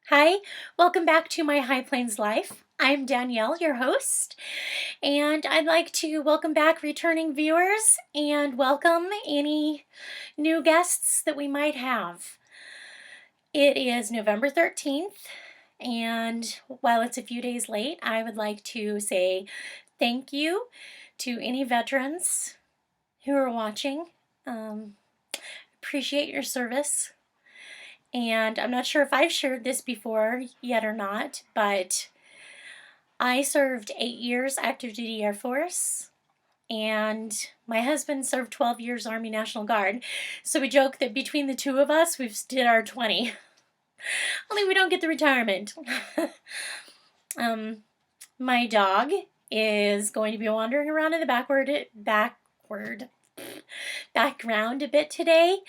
Hi, welcome back to my High Plains Life. I'm Danielle, your host, and I'd like to welcome back returning viewers and welcome any new guests that we might have. It is November 13th, and while it's a few days late, I would like to say thank you to any veterans who are watching. Appreciate your service. And I'm not sure if I've shared this before yet or not, but I served 8 years active duty Air Force, and my husband served 12 years Army National Guard. So we joke that between the two of us, we've did our 20. Only we don't get the retirement. My dog is going to be wandering around in the background a bit today.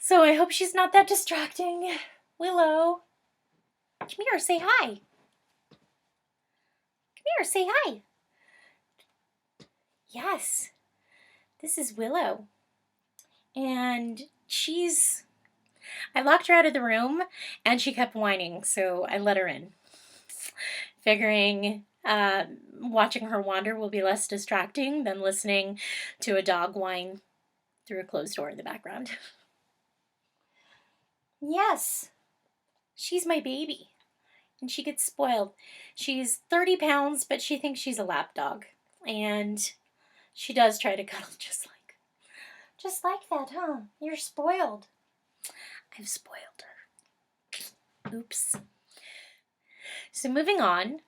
So I hope she's not that distracting. Willow, come here, say hi. Come here, say hi. Yes, this is Willow. And I locked her out of the room and she kept whining, so I let her in. Figuring watching her wander will be less distracting than listening to a dog whine through a closed door in the background. Yes, she's my baby. And she gets spoiled. She's 30 pounds, but she thinks she's a lap dog. And she does try to cuddle just like that, huh? You're spoiled. I've spoiled her. Oops. So moving on.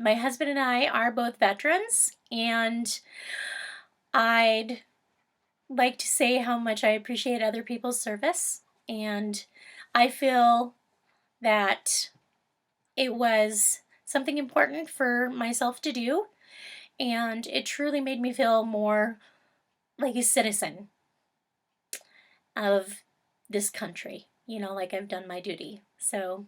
My husband and I are both veterans, and I'd like to say how much I appreciate other people's service. And I feel that it was something important for myself to do, and it truly made me feel more like a citizen of this country, like I've done my duty. So,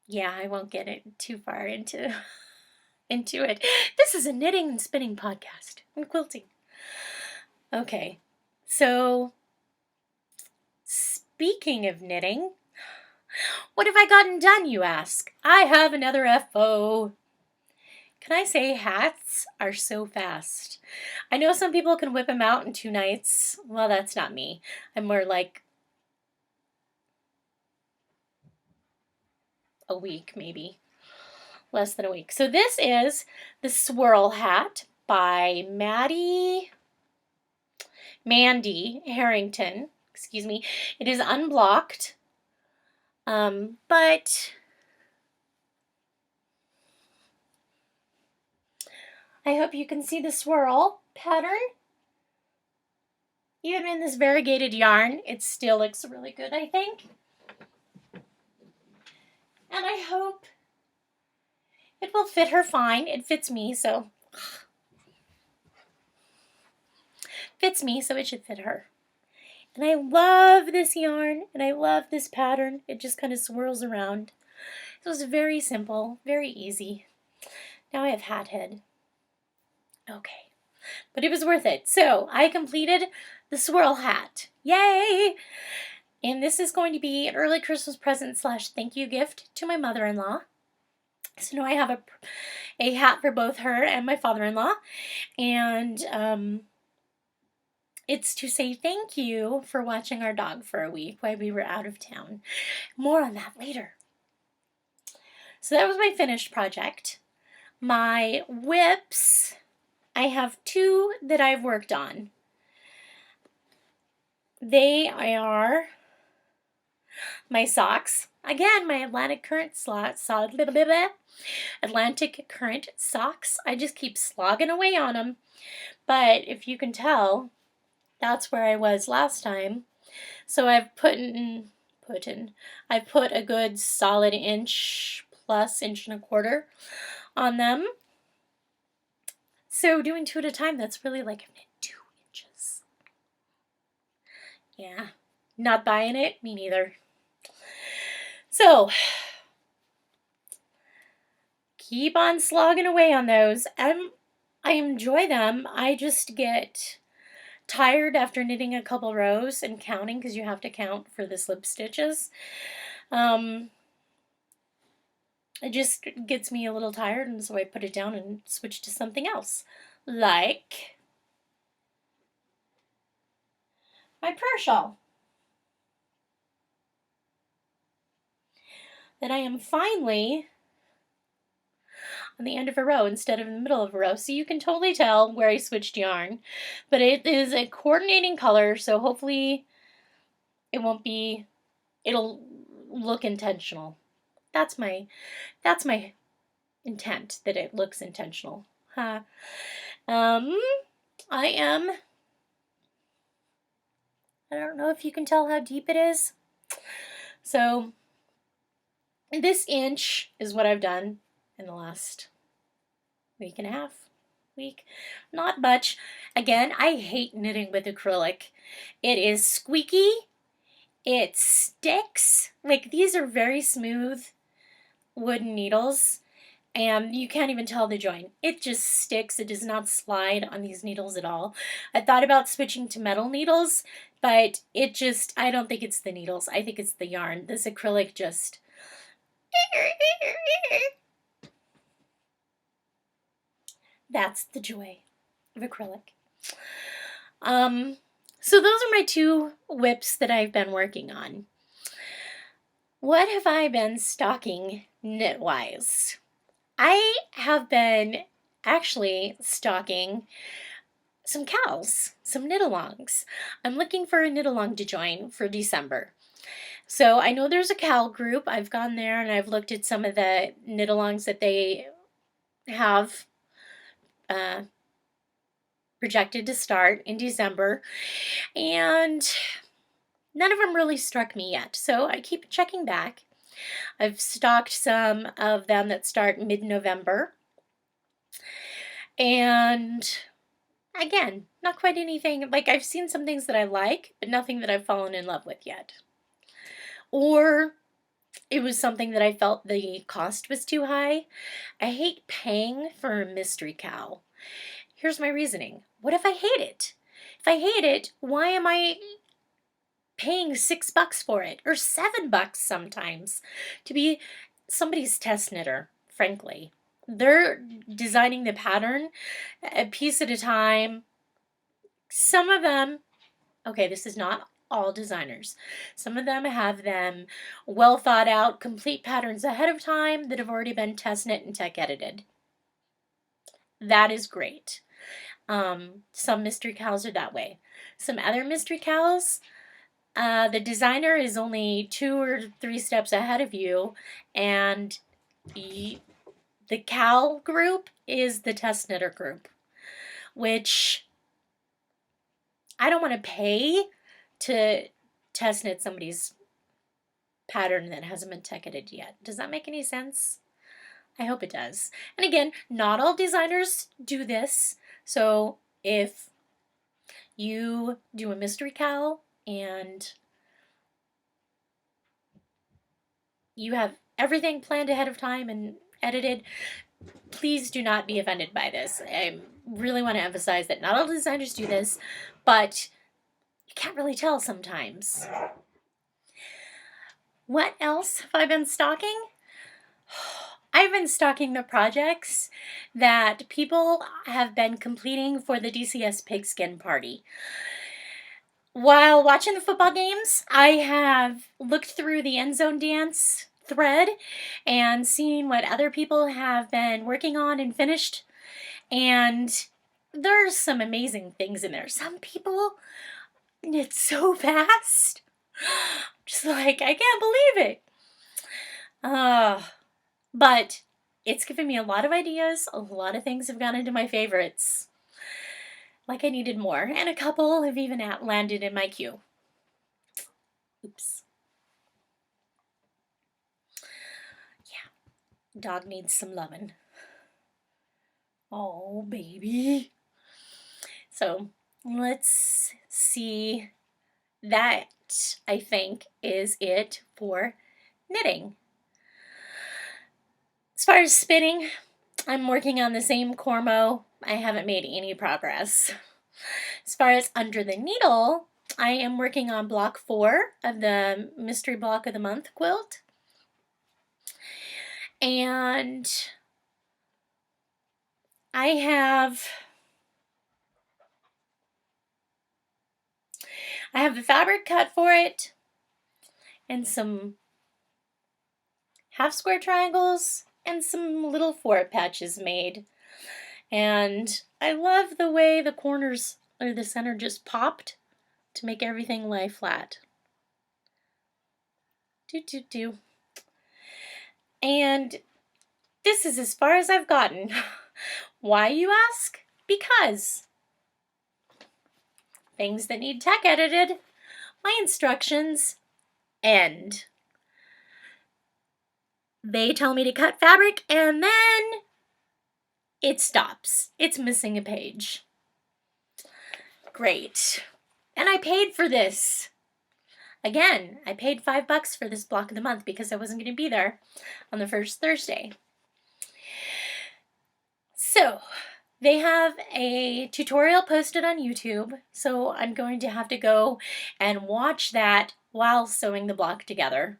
yeah, I won't get it too far into it. This is a knitting and spinning podcast and quilting. Okay, so speaking of knitting, what have I gotten done, you ask? I have another FO. Can I say hats are so fast? I know some people can whip them out in 2 nights. Well, that's not me. I'm more like a week, maybe. Less than a week. So this is the Swirl Hat by Mandy Harrington. Excuse me. It is unblocked. But I hope you can see the swirl pattern. Even in this variegated yarn, it still looks really good, I think. And I hope it will fit her fine. It fits me, so it should fit her. And I love this yarn, and I love this pattern. It just kind of swirls around. It was very simple, very easy. Now I have hat head. Okay, but it was worth it. So I completed the swirl hat. Yay! And this is going to be an early Christmas present / thank you gift to my mother-in-law. So now I have a hat for both her and my father-in-law. And it's to say thank you for watching our dog for a week while we were out of town. More on that later. So that was my finished project. My whips, I have 2 that I've worked on. They are my socks. Again, my Atlantic Current socks. I just keep slogging away on them. But if you can tell, that's where I was last time. So I've put a good solid inch plus, 1.25 on them. So doing 2 at a time, that's really like I've knit 2 inches. Yeah, not buying it, me neither. So keep on slogging away on those. I enjoy them. I just get tired after knitting a couple rows and counting, because you have to count for the slip stitches. It just gets me a little tired, and so I put it down and switch to something else, like my prayer shawl that I am finally on the end of a row instead of in the middle of a row, so you can totally tell where I switched yarn. But it is a coordinating color, so hopefully it'll look intentional. That's my intent, that it looks intentional. I don't know if you can tell how deep it is. So this inch is what I've done in the last week and a half. Not much. Again, I hate knitting with acrylic. It is squeaky. It sticks. Like, these are very smooth wooden needles, and you can't even tell the joint. It just sticks. It does not slide on these needles at all. I thought about switching to metal needles, but I don't think it's the needles. I think it's the yarn. This acrylic just... That's the joy of acrylic. So those are my two whips that I've been working on. What have I been stocking knit-wise? I have been actually stocking some cows, some knit-alongs. I'm looking for a knit-along to join for December. So I know there's a cow group. I've gone there and I've looked at some of the knit-alongs that they have projected to start in December, and none of them really struck me yet, so I keep checking back. I've stocked some of them that start mid-November, and again, not quite anything. Like, I've seen some things that I like, but nothing that I've fallen in love with yet. Or it was something that I felt the cost was too high. I hate paying for a mystery cow. Here's my reasoning. What if I hate it? If I hate it, why am I paying $6 for it, or $7 sometimes, to be somebody's test knitter, frankly? They're designing the pattern a piece at a time. Some of them, okay, this is not all designers. Some of them have them well thought out, complete patterns ahead of time that have already been test knit and tech edited. That is great. Some mystery cows are that way. Some other mystery cows, the designer is only 2 or 3 steps ahead of you, and the cow group is the test knitter group, which I don't want to pay to test knit somebody's pattern that hasn't been tech edited yet. Does that make any sense? I hope it does. And again, not all designers do this. So if you do a mystery cow and you have everything planned ahead of time and edited, please do not be offended by this. I really want to emphasize that not all designers do this, but you can't really tell sometimes. What else have I been stocking? I've been stocking the projects that people have been completing for the DCS Pigskin Party. While watching the football games, I have looked through the End Zone Dance thread and seen what other people have been working on and finished, and there's some amazing things in there. Some people knit so fast. Just like, I can't believe it. But it's given me a lot of ideas. A lot of things have gone into my favorites. Like I needed more. And a couple have even landed in my queue. Oops. Yeah. Dog needs some loving. Oh, baby. So let's see. That, I think, is it for knitting. As far as spinning, I'm working on the same Cormo. I haven't made any progress. As far as under the needle, I am working on block 4 of the Mystery Block of the Month quilt. And I have the fabric cut for it and some half square triangles and some little 4 patches made. And I love the way the corners or the center just popped to make everything lie flat. And this is as far as I've gotten. Why, you ask? Because things that need tech edited, my instructions end. They tell me to cut fabric and then it stops. It's missing a page. Great. And I paid for this. Again, I paid $5 for this block of the month because I wasn't going to be there on the first Thursday. So, they have a tutorial posted on YouTube, so I'm going to have to go and watch that while sewing the block together.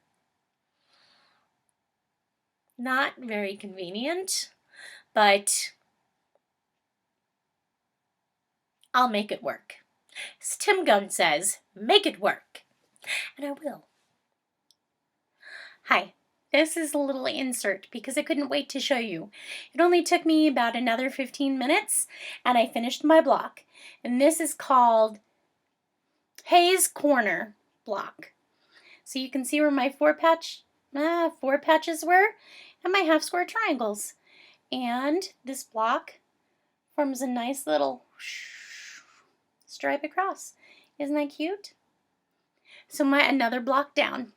Not very convenient, but I'll make it work. As Tim Gunn says, make it work. And I will. Hi, this is a little insert because I couldn't wait to show you. It only took me about another 15 minutes and I finished my block. And this is called Hayes Corner block. So you can see where my 4 patches were and my half square triangles. And this block forms a nice little stripe across. Isn't that cute? So another block down.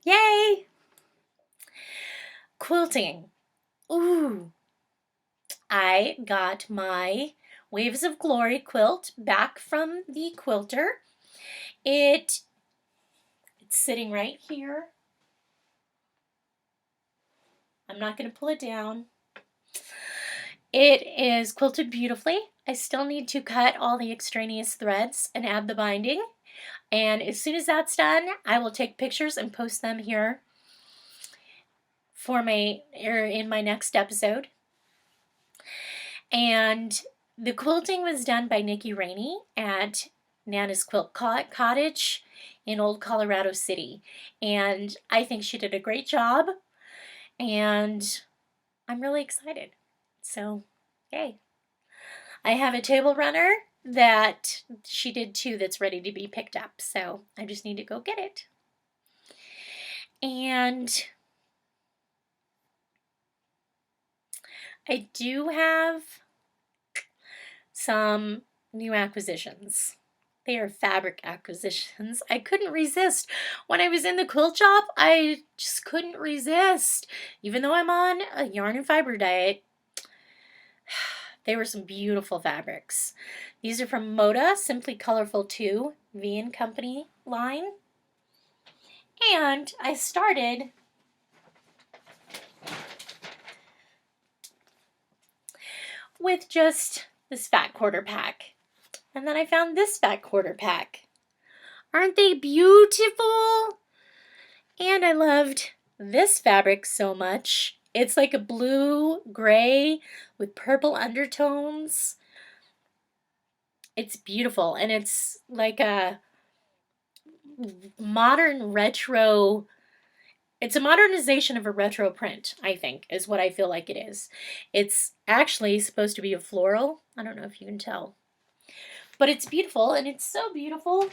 Yay! Quilting. Ooh. I got my Waves of Glory quilt back from the quilter. It's sitting right here. I'm not going to pull it down. It is quilted beautifully. I still need to cut all the extraneous threads and add the binding. And as soon as that's done, I will take pictures and post them here in my next episode. And the quilting was done by Nikki Rainey at Nana's Quilt Cottage in Old Colorado City. And I think she did a great job. And I'm really excited. So, yay. I have a table runner that she did too that's ready to be picked up. So I just need to go get it. And I do have some new acquisitions. They are fabric acquisitions. I couldn't resist. When I was in the quilt shop, I just couldn't resist. Even though I'm on a yarn and fiber diet, they were some beautiful fabrics. These are from Moda, Simply Colorful 2, V & Company line. And I started with just this fat quarter pack. And then I found this fat quarter pack. Aren't they beautiful? And I loved this fabric so much. It's like a blue-gray with purple undertones. It's beautiful, and it's like a modern retro. It's a modernization of a retro print, I think, is what I feel like it is. It's actually supposed to be a floral. I don't know if you can tell. But it's beautiful, and it's so beautiful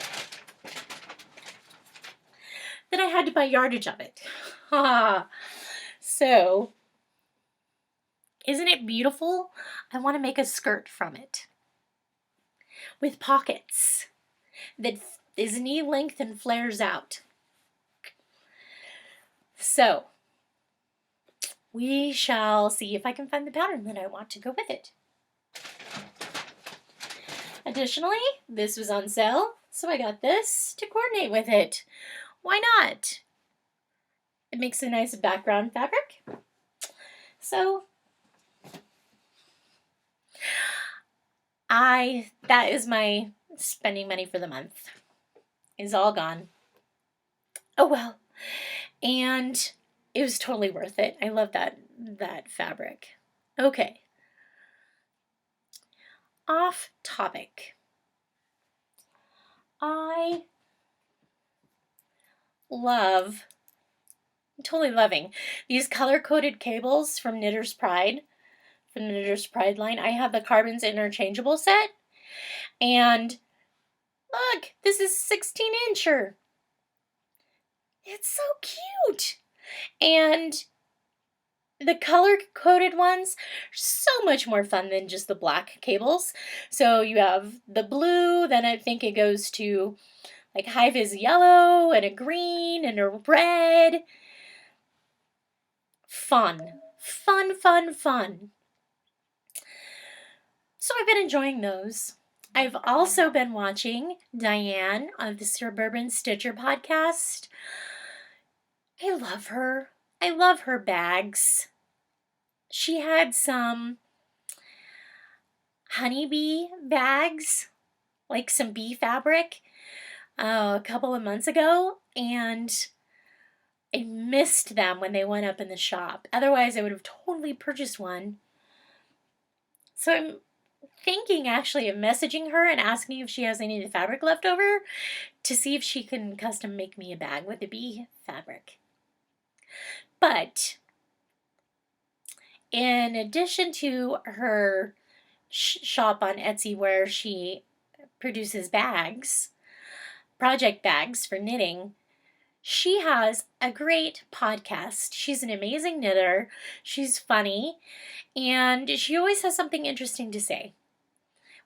that I had to buy yardage of it. So, isn't it beautiful? I want to make a skirt from it with pockets that is knee length and flares out. So, we shall see if I can find the pattern that I want to go with it. Additionally, this was on sale, so I got this to coordinate with it. Why not? It makes a nice background fabric. So, that is my spending money for the month is all gone. Oh well. And it was totally worth it. I love that fabric. Okay. Off topic. I love, I'm totally loving these color-coded cables from Knitter's Pride, from the Knitter's Pride line. I have the Carbons interchangeable set, and look, this is 16-incher. It's so cute. And the color-coded ones are so much more fun than just the black cables. So you have the blue, then I think it goes to like high-vis yellow and a green and a red. Fun. Fun, fun, fun. So I've been enjoying those. I've also been watching Diane of the Suburban Stitcher podcast. I love her. I love her bags. She had some honeybee bags, like some bee fabric, a couple of months ago, and I missed them when they went up in the shop. Otherwise, I would have totally purchased one. So I'm thinking actually of messaging her and asking if she has any of the fabric left over to see if she can custom make me a bag with the bee fabric. But in addition to her shop on Etsy where she produces bags, project bags for knitting, she has a great podcast. She's an amazing knitter. She's funny, and she always has something interesting to say,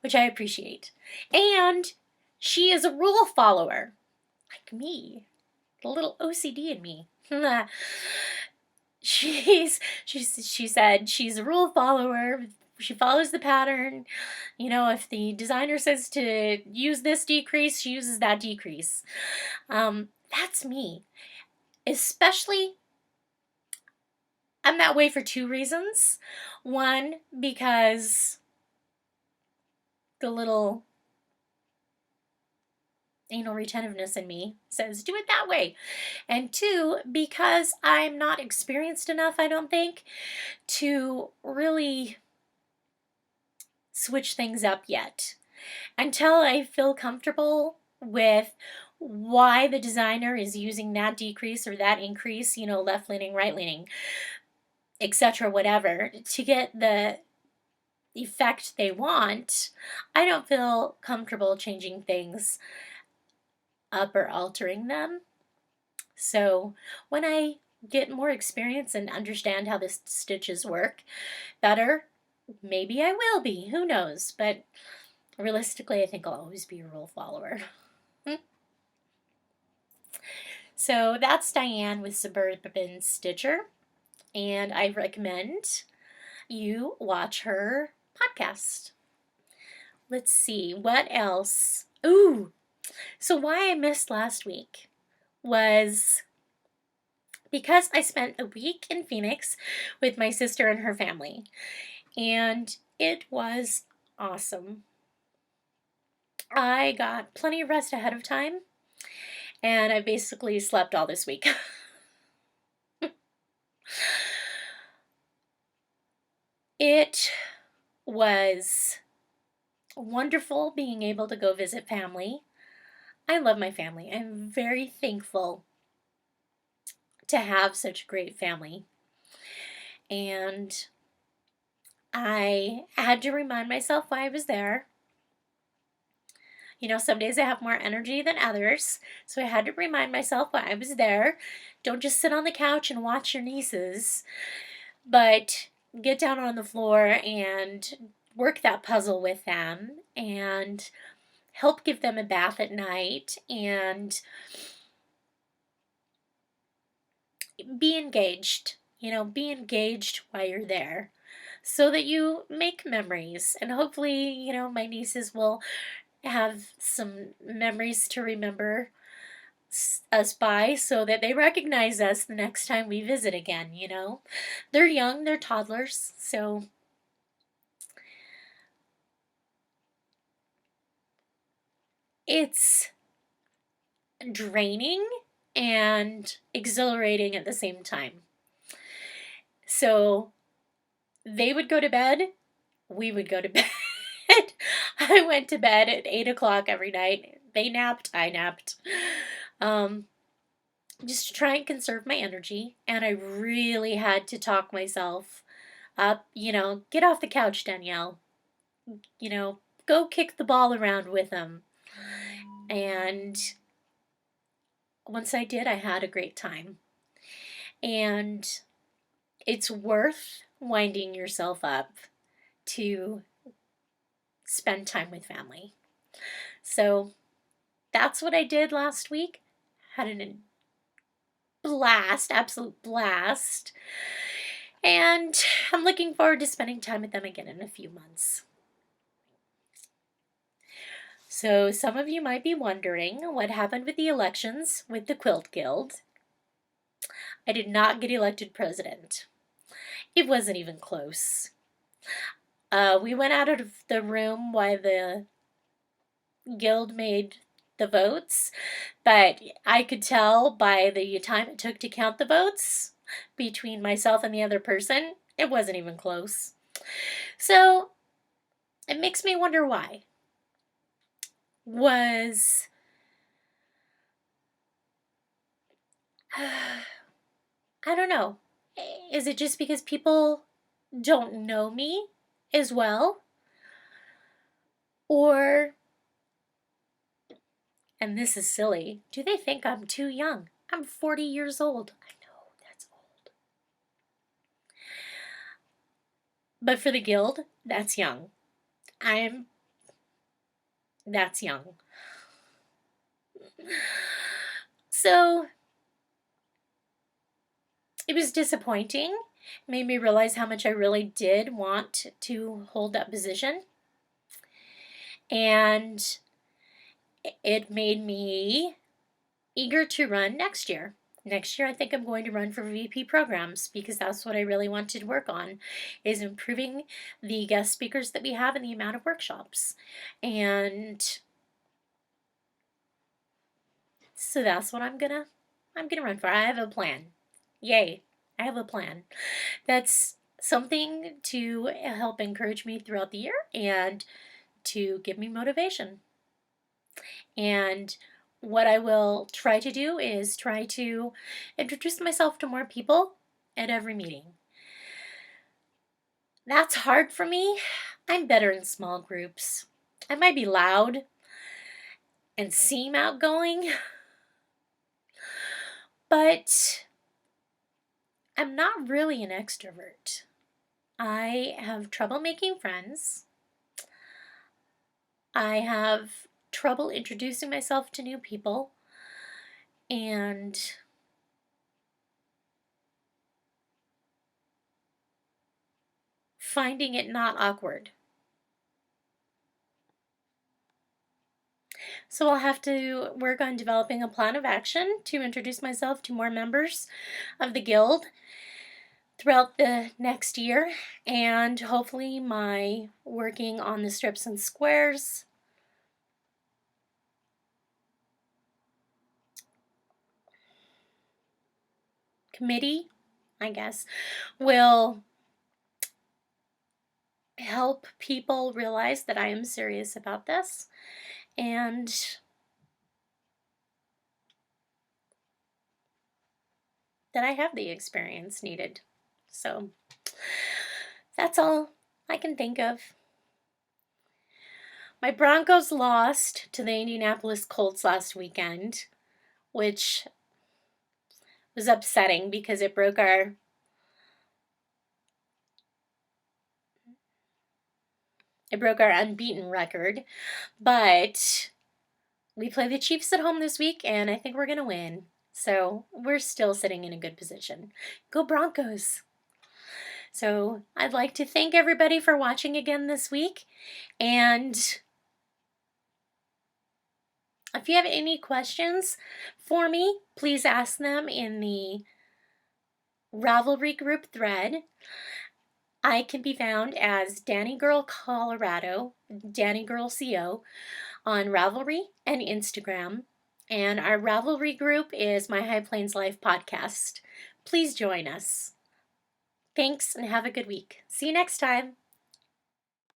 which I appreciate. And she is a rule follower, like me, the little OCD in me. She said she's a rule follower. She follows the pattern. You know, if the designer says to use this decrease, she uses that decrease. That's me. Especially, I'm that way for two reasons. One, because the little anal retentiveness in me says do it that way. And two, because I'm not experienced enough, I don't think, to really switch things up yet. Until I feel comfortable with why the designer is using that decrease or that increase, you know, left leaning, right leaning, etc., whatever, to get the effect they want, I don't feel comfortable changing things up or altering them. So when I get more experience and understand how the stitches work better, maybe I will be. Who knows? But realistically, I think I'll always be a rule follower. So that's Diane with Suburban Stitcher, and I recommend you watch her podcast. Let's see, what else? Ooh, so why I missed last week was because I spent a week in Phoenix with my sister and her family, and it was awesome. I got plenty of rest ahead of time, and I basically slept all this week. It was wonderful being able to go visit family. I love my family. I'm very thankful to have such a great family. And I had to remind myself why I was there. You know, some days I have more energy than others, so I had to remind myself why I was there. Don't just sit on the couch and watch your nieces, but get down on the floor and work that puzzle with them and help give them a bath at night and be engaged. You know, be engaged while you're there so that you make memories. And hopefully, you know, my nieces will have some memories to remember us by so that they recognize us the next time we visit again, you know. They're young, they're toddlers, so it's draining and exhilarating at the same time. So they would go to bed, we would go to bed. I went to bed at 8 o'clock every night. They napped, I napped. Just to try and conserve my energy. And I really had to talk myself up, get off the couch, Danielle. Go kick the ball around with them. And once I did, I had a great time. And it's worth winding yourself up to spend time with family. So that's what I did last week. Had a blast, absolute blast. And I'm looking forward to spending time with them again in a few months. So some of you might be wondering what happened with the elections with the Quilt Guild. I did not get elected president. It wasn't even close. We went out of the room while the guild made the votes, but I could tell by the time it took to count the votes between myself and the other person, it wasn't even close. So it makes me wonder why. I don't know. Is it just because people don't know me as well? Or, and this is silly, do they think I'm too young? I'm 40 years old. I know, that's old. But for the guild, that's young. That's young. So, it was disappointing. It made me realize how much I really did want to hold that position. And it made me eager to run next year. Next year, I think I'm going to run for VP programs because that's what I really want to work on, is improving the guest speakers that we have and the amount of workshops. And so that's what I'm gonna run for. I have a plan. Yay, I have a plan. That's something to help encourage me throughout the year and to give me motivation. And what I will try to do is try to introduce myself to more people at every meeting. That's hard for me. I'm better in small groups. I might be loud and seem outgoing, but I'm not really an extrovert. I have trouble making friends. I have trouble introducing myself to new people, and finding it not awkward. So I'll have to work on developing a plan of action to introduce myself to more members of the guild throughout the next year, and hopefully my working on the strips and squares committee, I guess, will help people realize that I am serious about this and that I have the experience needed. So that's all I can think of. My Broncos lost to the Indianapolis Colts last weekend, which was upsetting because it broke our unbeaten record. But we play the Chiefs at home this week, and I think we're going to win. So we're still sitting in a good position. Go Broncos! So I'd like to thank everybody for watching again this week. And if you have any questions for me, please ask them in the Ravelry group thread. I can be found as Danny Girl Colorado, Danny Girl CO, on Ravelry and Instagram. And our Ravelry group is My High Plains Life podcast. Please join us. Thanks and have a good week. See you next time.